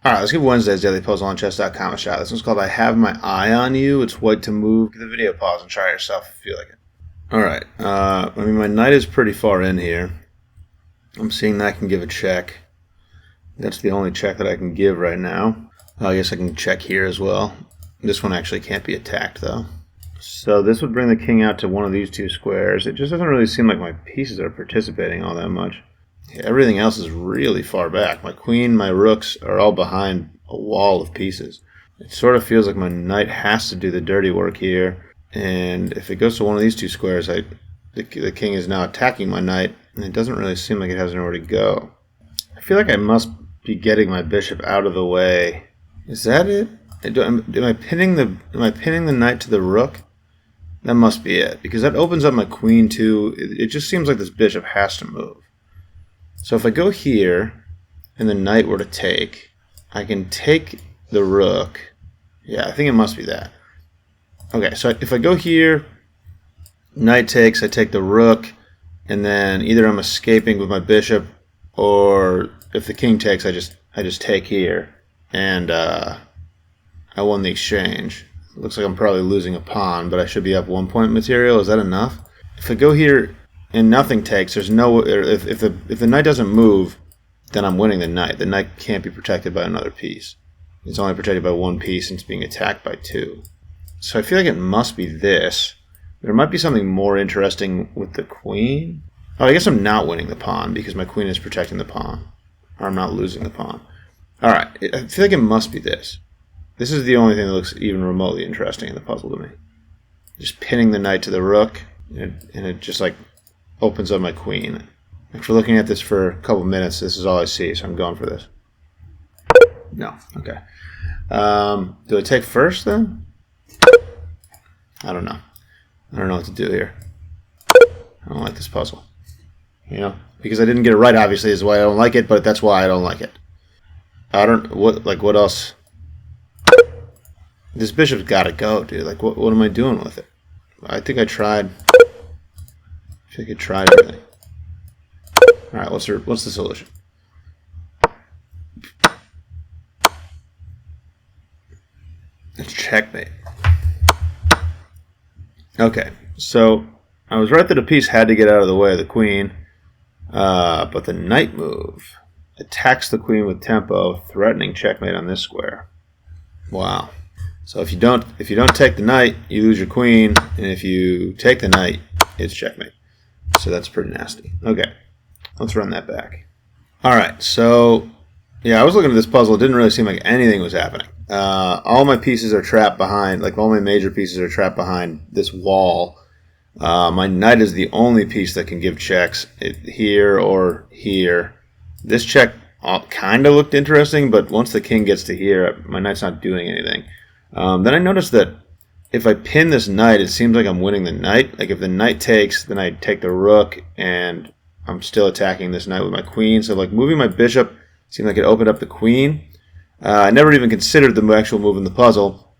Alright, let's give Wednesday's Daily Puzzle on chess.com a shot. This one's called I Have My Eye on You. It's white to move. Give the video pause and try it yourself if you feel like it. Alright, I mean, my knight is pretty far in here. I'm seeing that I can give a check. That's the only check that I can give right now. I guess I can check here as well. This one actually can't be attacked, though. So this would bring the king out to one of these two squares. It just doesn't really seem like my pieces are participating all that much. Everything else is really far back. My queen, my rooks are all behind a wall of pieces. It sort of feels like my knight has to do the dirty work here. And if it goes to one of these two squares, the king is now attacking my knight, and it doesn't really seem like it has anywhere to go. I feel like I must be getting my bishop out of the way. Is that it? Am I pinning the knight to the rook? That must be it, because that opens up my queen too. It just seems like this bishop has to move. So if I go here, and the knight were to take, I can take the rook. Yeah, I think it must be that. Okay, so if I go here, knight takes, I take the rook, and then either I'm escaping with my bishop, or if the king takes, I just take here, and I won the exchange. It looks like I'm probably losing a pawn, but I should be up 1 point material. Is that enough? If I go here and nothing takes, there's no. If the knight doesn't move, then I'm winning the knight. The knight can't be protected by another piece. It's only protected by one piece, and it's being attacked by two. So I feel like it must be this. There might be something more interesting with the queen. Oh, I guess I'm not winning the pawn because my queen is protecting the pawn. Or I'm not losing the pawn. Alright, I feel like it must be this. This is the only thing that looks even remotely interesting in the puzzle to me. Just pinning the knight to the rook, and it just like opens up my queen. After looking at this for a couple minutes, this is all I see, so I'm going for this. No, okay. Do I take first then? I don't know. I don't know what to do here. I don't like this puzzle. You know, because I didn't get it right, obviously, is why I don't like it, but that's why I don't like it. I don't, what else? This bishop's got to go, dude. Like, what am I doing with it? I think I tried. I think I tried everything. Alright, what's the solution? It's checkmate. Okay, so I was right that a piece had to get out of the way of the queen, but the knight move attacks the queen with tempo, threatening checkmate on this square. Wow. So if you don't take the knight, you lose your queen, and if you take the knight, it's checkmate. So that's pretty nasty. Okay, let's run that back. All right, so yeah, I was looking at this puzzle. It didn't really seem like anything was happening. All my pieces are trapped behind, like all my major pieces are trapped behind this wall. My knight is the only piece that can give checks here or here. This check kind of looked interesting, but once the king gets to here, my knight's not doing anything. Then I noticed that if I pin this knight, it seems like I'm winning the knight. Like if the knight takes, then I take the rook, and I'm still attacking this knight with my queen. So like moving my bishop seemed like it opened up the queen. I never even considered the actual move in the puzzle,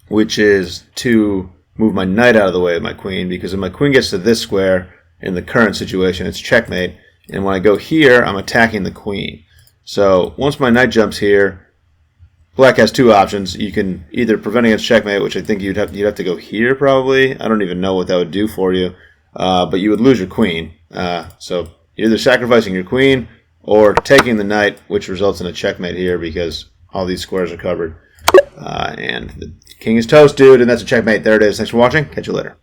which is to move my knight out of the way of my queen, because if my queen gets to this square, in the current situation, it's checkmate. And when I go here, I'm attacking the queen. So once my knight jumps here, black has two options. You can either prevent against checkmate, which I think you'd have to go here probably. I don't even know what that would do for you, but you would lose your queen. So you're either sacrificing your queen or taking the knight, which results in a checkmate here because all these squares are covered. And the king is toast, dude, and that's a checkmate. There it is. Thanks for watching. Catch you later.